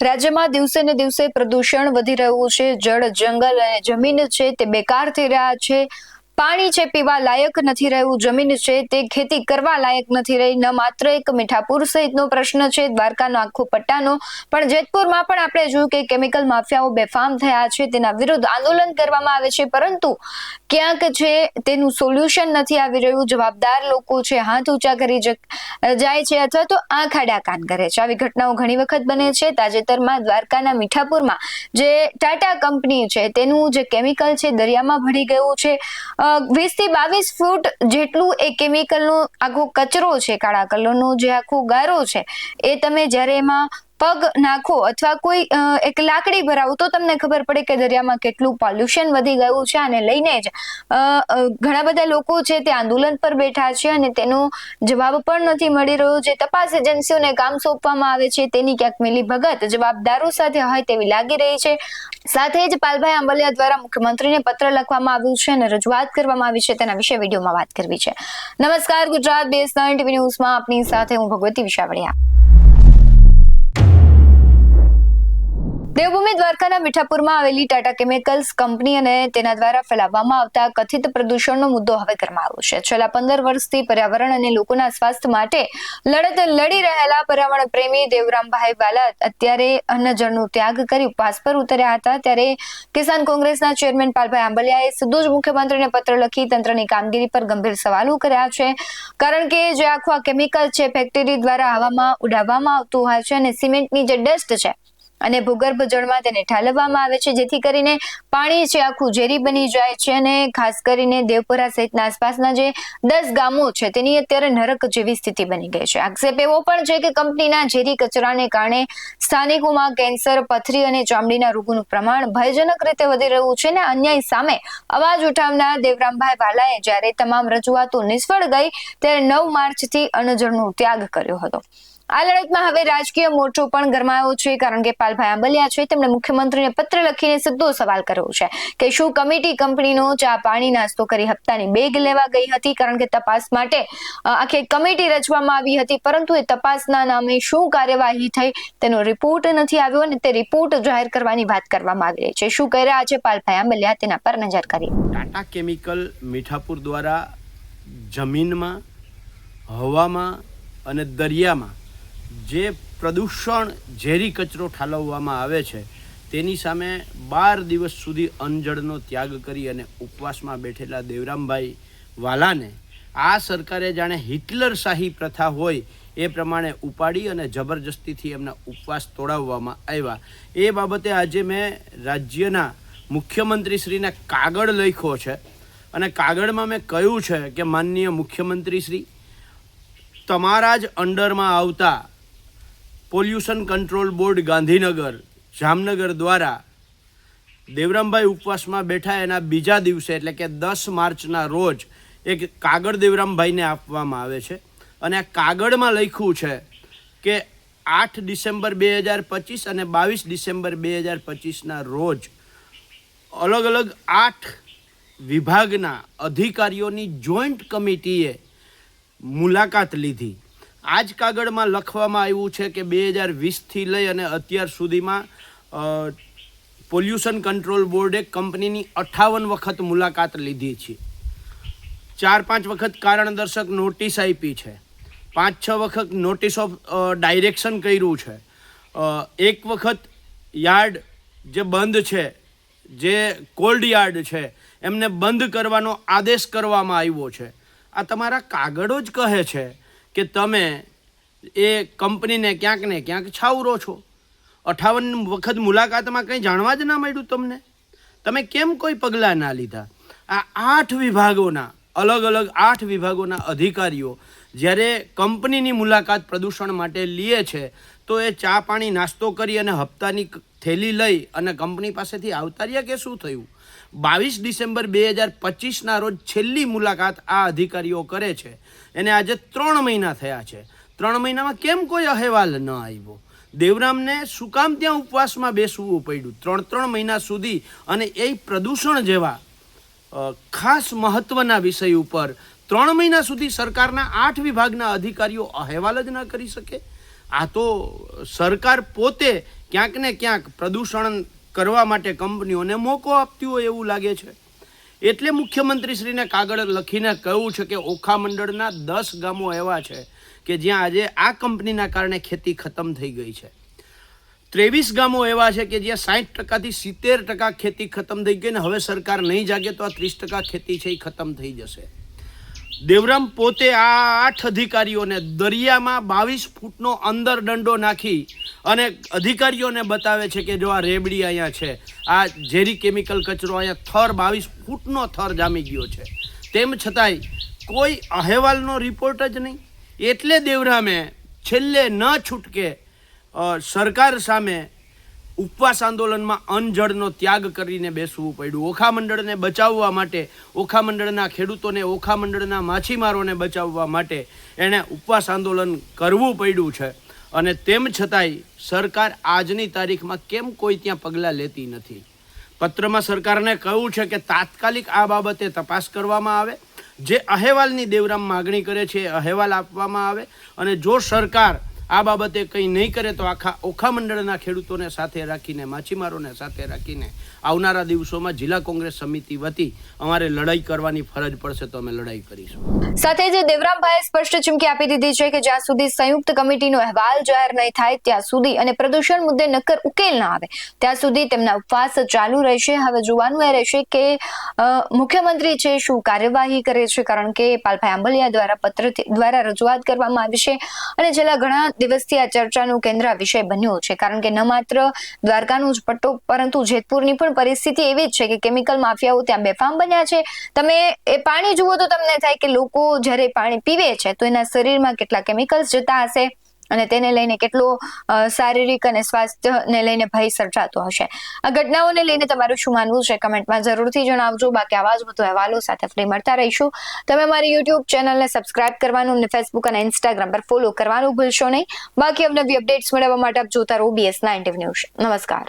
રાજ્યમાં દિવસે ને દિવસે પ્રદૂષણ વધી રહ્યું છે। જળ, જંગલ અને જમીન છે તે બેકાર થઈ રહ્યા છે। પાણી છે પીવા લાયક નથી રહ્યું, જમીન છે તે ખેતી કરવા લાયક નથી રહી। ન માત્ર એક મીઠાપુર સહિતનો પ્રશ્ન છે દ્વારકાનો આખો પટ્ટાનો, પણ જેતપુરમાં પણ આપણે જોયું કે કેમિકલ માફિયાઓ બેફામ થયા છે। તેના વિરુદ્ધ આંદોલન કરવામાં આવે છે, પરંતુ ક્યાંક છે તેનું સોલ્યુશન નથી આવી રહ્યું। જવાબદાર લોકો છે હાથ ઊંચા કરી જાય છે અથવા તો આંખ આડા કાન કરે છે। આવી ઘટનાઓ ઘણી વખત બને છે। તાજેતરમાં દ્વારકાના મીઠાપુરમાં જે ટાટા કંપની છે તેનું જે કેમિકલ છે દરિયામાં ભળી ગયું છે। 20 થી 22 ફૂટ જેટલું એ કેમિકલનો આખો કચરો છે, કાળા કલરનો જે આખો ગારો છે, એ તમે જ્યારે એમાં પગ નાખો અથવા કોઈ એક લાકડી ભરાવો તો તમને ખબર પડે કે દરિયામાં કેટલું પોલ્યુશન વધી ગયું છે। આને લઈને જ ઘણા બધા લોકો છે તે આંદોલન પર બેઠા છે અને તેનો જવાબ પણ નથી મળી રહ્યો। જે તપાસ એજન્સીઓને કામ સોંપવામાં આવે છે તેની ક્યાંક મિલીભગત જવાબદારો સાથે હોય તેવી લાગી રહી છે। સાથે જ પાલભાઈ આંબલિયા દ્વારા મુખ્યમંત્રીને પત્ર લખવામાં આવ્યું છે અને રજૂઆત કરવામાં આવી છે, તેના વિશે વિડીયોમાં વાત કરવી છે। નમસ્કાર, ગુજરાત BS9 TV ન્યૂઝમાં આપની સાથે હું ભગવતી વિશાવડિયા। દેવભૂમિ દ્વારકાના મીઠાપુરમાં આવેલી ટાટા કેમિકલ્સ કંપની અને તેના દ્વારા ફેલાવવામાં આવતા કથિત પ્રદૂષણનો મુદ્દો હવે ગરમાયો છે। છેલ્લા 15 વર્ષથી પર્યાવરણ અને લોકોના સ્વાસ્થ્ય માટે લડત લડી રહેલા પર્યાવરણ પ્રેમી દેવરામભાઈ વાલા અત્યારે અન્નજળનો ત્યાગ કરી ઉપવાસ પર ઉતર્યા હતા। ત્યારે કિસાન કોંગ્રેસના ચેરમેન પાલભાઈ આંબલિયાએ સીધું જ મુખ્યમંત્રીને પત્ર લખી તંત્રની કામગીરી પર ગંભીર સવાલો કર્યા છે, કારણ કે જે આખું આ કેમિકલ છે ફેક્ટરી દ્વારા હવામાં ઉડાવવામાં આવતું હોય છે અને સિમેન્ટની જે ડસ્ટ છે અને ભૂગર્ભ જળમાં તેને ઠાલવવામાં આવે છે, જેથી કરીને પાણી છે આખું ઝેરી બની જાય છે અને ખાસ કરીને દેવપુરા સહિતના આસપાસના જે 10 ગામો છે તેની અત્યારે નરક જેવી સ્થિતિ બની ગઈ છે। આક્ષેપ એવો પણ છે કે કંપનીના ઝેરી કચરાને કારણે સ્થાનિકોમાં કેન્સર, પથરી અને ચામડીના રોગોનું પ્રમાણ ભયજનક રીતે વધી રહ્યું છે અને અન્યાય સામે અવાજ ઉઠાવનાર દેવરામભાઈ વાલાએ જ્યારે તમામ રજૂઆતો નિષ્ફળ ગઈ ત્યારે 9 માર્ચથી અન્નજળનો ત્યાગ કર્યો હતો। આ લડતમાં હવે રાજકીય મોરચો પણ ગરમાયો છે, કારણ કે પાલભાઈ આંબલિયા છે તેમણે મુખ્યમંત્રીને પત્ર લખીને સીધો સવાલ કર્યો છે કે શું કમિટી કંપનીનો ચા પાણી નાસ્તો કરી હપ્તાની બેગ લેવા ગઈ હતી, કારણ કે તપાસ માટે આખી કમિટી રચવામાં આવી હતી, પરંતુ એ તપાસના નામે શું કાર્યવાહી થઈ તેનો રિપોર્ટ નથી આવ્યો અને તે રિપોર્ટ જાહેર કરવાની વાત કરવામાં આવી રહી છે। શું કહી રહ્યા છે પાલભાઈ આંબલિયા તેના પર નજર કરીએ। ટાટા કેમિકલ મીઠાપુર દ્વારા જમીનમાં, હવામાં અને દરિયામાં જે પ્રદૂષણ ઝેરી કચરો ઠાલવવામાં આવે છે તેની સામે 12 દિવસ સુધી અન્નજળનો ત્યાગ કરી અને ઉપવાસમાં બેઠેલા દેવરામભાઈ વાલાને આ સરકારે જાણે હિટલરશાહી પ્રથા હોય એ પ્રમાણે ઉપાડી અને જબરજસ્તીથી એમના ઉપવાસ તોડાવવામાં આવ્યા। એ બાબતે આજે મેં રાજ્યના મુખ્યમંત્રીશ્રીને કાગળ લખ્યો છે અને કાગળમાં મેં કહ્યું છે કે માનનીય મુખ્યમંત્રીશ્રી, તમારા જ અંડરમાં આવતા pollution control board Gandhinagar, Jamnagar દ્વારા દેવરામભાઈ ઉપવાસમાં બેઠા એના બીજા દિવસે એટલે કે 10 માર્ચના રોજ એક કાગળ દેવરામભાઈને આપવામાં આવે છે અને આ કાગળમાં લખ્યું છે કે 8 ડિસેમ્બર 2025 અને 22 ડિસેમ્બર 2025ના રોજ અલગ અલગ 8 વિભાગના અધિકારીઓની જોઈન્ટ કમિટીએ મુલાકાત લીધી। આ જ કાગળમાં લખવામાં આવ્યું છે કે 2020થી લઈ અને અત્યાર સુધીમાં પોલ્યુશન કંટ્રોલ બોર્ડે કંપનીની 58 વખત મુલાકાત લીધી છે, 4-5 વખત કારણદર્શક નોટિસ આપી છે, 5-6 વખત નોટિસ ઓફ ડાયરેક્શન કર્યું છે, 1 વખત યાર્ડ જે બંધ છે, જે કોલ્ડ યાર્ડ છે એમને બંધ કરવાનો આદેશ કરવામાં આવ્યો છે। આ તમારા કાગળો જ કહે છે કે તમે એ કંપનીને ક્યાંક ને ક્યાંક છાવરો છો। 58 વખત મુલાકાતમાં કંઈ જાણવા જ ના મળ્યું તમને? તમે કેમ કોઈ પગલાં ના લીધા? આ 8 વિભાગોના અલગ અલગ 8 વિભાગોના અધિકારીઓ જ્યારે કંપનીની મુલાકાત પ્રદૂષણ માટે લે છે તો એ ચા પાણી નાસ્તો કરી અને હપ્તાની થેલી લઈ અને કંપની પાસેથી આવતા રહ્યા કે શું થયું? 22 ડિસેમ્બર 2025ના રોજ છેલ્લી મુલાકાત આ અધિકારીઓ કરે છે, એને આજે 3 મહિના થયા છે। 3 મહિનામાં કેમ કોઈ અહેવાલ ન આવ્યો? દેવરામને શું કામ ત્યાં ઉપવાસમાં બેસવું પડ્યું 3 મહિના સુધી? અને એ પ્રદૂષણ જેવા ખાસ મહત્વના વિષય ઉપર 3 મહિના સુધી સરકારના 8 વિભાગના અધિકારીઓ અહેવાલ જ ન કરી શકે? આ તો સરકાર પોતે ક્યાંક ને ક્યાંક પ્રદૂષણ કરવા માટે કંપનીઓને મોકો આપતી હોય એવું લાગે છે. એટલે મુખ્યમંત્રીશ્રીને કાગળ લખીને કહ્યું છે કે ઓખા મંડળના 10 ગામો એવા છે કે જ્યાં આજે આ કંપનીના કારણે ખેતી ખતમ થઈ ગઈ છે. 23 ગામો એવા છે કે જ્યાં 60% થી 70% ખેતી ખતમ થઈ ગઈ ને હવે સરકાર નહીં જાગે તો આ 30% ખેતી છે એ ખતમ થઈ જશે. દેવરામ પોતે આ 8 અધિકારીઓને દરિયામાં 22 ફૂટનો અંદર દંડો નાખી અને અધિકારીઓને બતાવે છે કે જો આ રેબડી અહીંયા છે, આ ઝેરી કેમિકલ કચરો અહીંયા થર 22 ફૂટનો થર જામી ગયો છે, તેમ છતાંય કોઈ અહેવાલનો રિપોર્ટ જ નહીં. એટલે દેવરામે છેલ્લે ન છૂટકે સરકાર સામે ઉપવાસ આંદોલનમાં અનજળનો ત્યાગ કરીને બેસવું પડ્યું. ઓખા મંડળને બચાવવા માટે, ઓખા મંડળના ખેડૂતોને, ઓખા મંડળના માછીમારોને બચાવવા માટે એણે ઉપવાસ આંદોલન કરવું પડ્યું છે. અને તેમ છતાંય સરકાર આજની તારીખમાં કેમ કોઈ ત્યાં પગલાં લેતી નથી. પત્રમાં સરકારને કહ્યું છે કે તાત્કાલિક આ બાબતે તપાસ કરવામાં આવે, જે અહેવાલની દેવરામ માગણી કરે છે એ અહેવાલ આપવામાં આવે, અને જો સરકાર આ બાબતે કંઈ નહીં કરે તો આખા ઓખા મંડળના ખેડૂતોને સાથે રાખીને, માછીમારોને સાથે રાખીને આવનારા દિવસોમાં જિલ્લા કોંગ્રેસ સમિતિ વતી અમારે લડાઈ કરવાની ફરજ પડશે તો અમે લડાઈ કરીશું. સાથે જ દેવરામભાઈએ સ્પષ્ટ ચીમકી આપી દીધી છે કે જ્યાં સુધી સંયુક્ત કમિટીનો અહેવાલ જાહેર નહીં થાય ત્યાં સુધી અને પ્રદૂષણ મુદ્દે નક્કર ઉકેલ ના આવે ત્યાં સુધી તેમના ઉપવાસ ચાલુ રહેશે. હવે જોવાનું એ રહેશે કે મુખ્યમંત્રી છે શું કાર્યવાહી કરે છે, કારણ કે પાલભાઈ આંબલિયા દ્વારા પત્ર દ્વારા રજૂઆત કરવામાં આવી છે અને છેલ્લા ઘણા દિવસથી આ ચર્ચાનું કેન્દ્ર વિષય બન્યો છે. કારણ કે ન માત્ર દ્વારકાનું જ પટ્ટો પરંતુ જેતપુરની પણ પરિસ્થિતિ એવી જ છે કે કેમિકલ માફિયાઓ ત્યાં બેફામ બન્યા છે. તમે એ પાણી જુઓ તો તમને થાય કે લોકો જ્યારે પાણી પીવે છે તો એના શરીરમાં કેટલા કેમિકલ્સ જતા હશે અને તેને લઈને કેટલો શારીરિક અને સ્વાસ્થ્યને લઈને ભય સર્જાતો હશે. આ ઘટનાઓને લઈને તમારું શું માનવું છે કમેન્ટમાં જરૂરથી જણાવજો. બાકી આવા જ વધુ અહેવાલો સાથે ફરી મળતા રહીશું. તમે મારી યુટ્યુબ ચેનલને સબસ્ક્રાઇબ કરવાનું અને ફેસબુક અને ઇન્સ્ટાગ્રામ પર ફોલો કરવાનું ભૂલશો નહીં. બાકી અવનવી અપડેટ્સ મેળવવા માટે આપ જોતા રહો BS9 ન્યૂઝ. નમસ્કાર.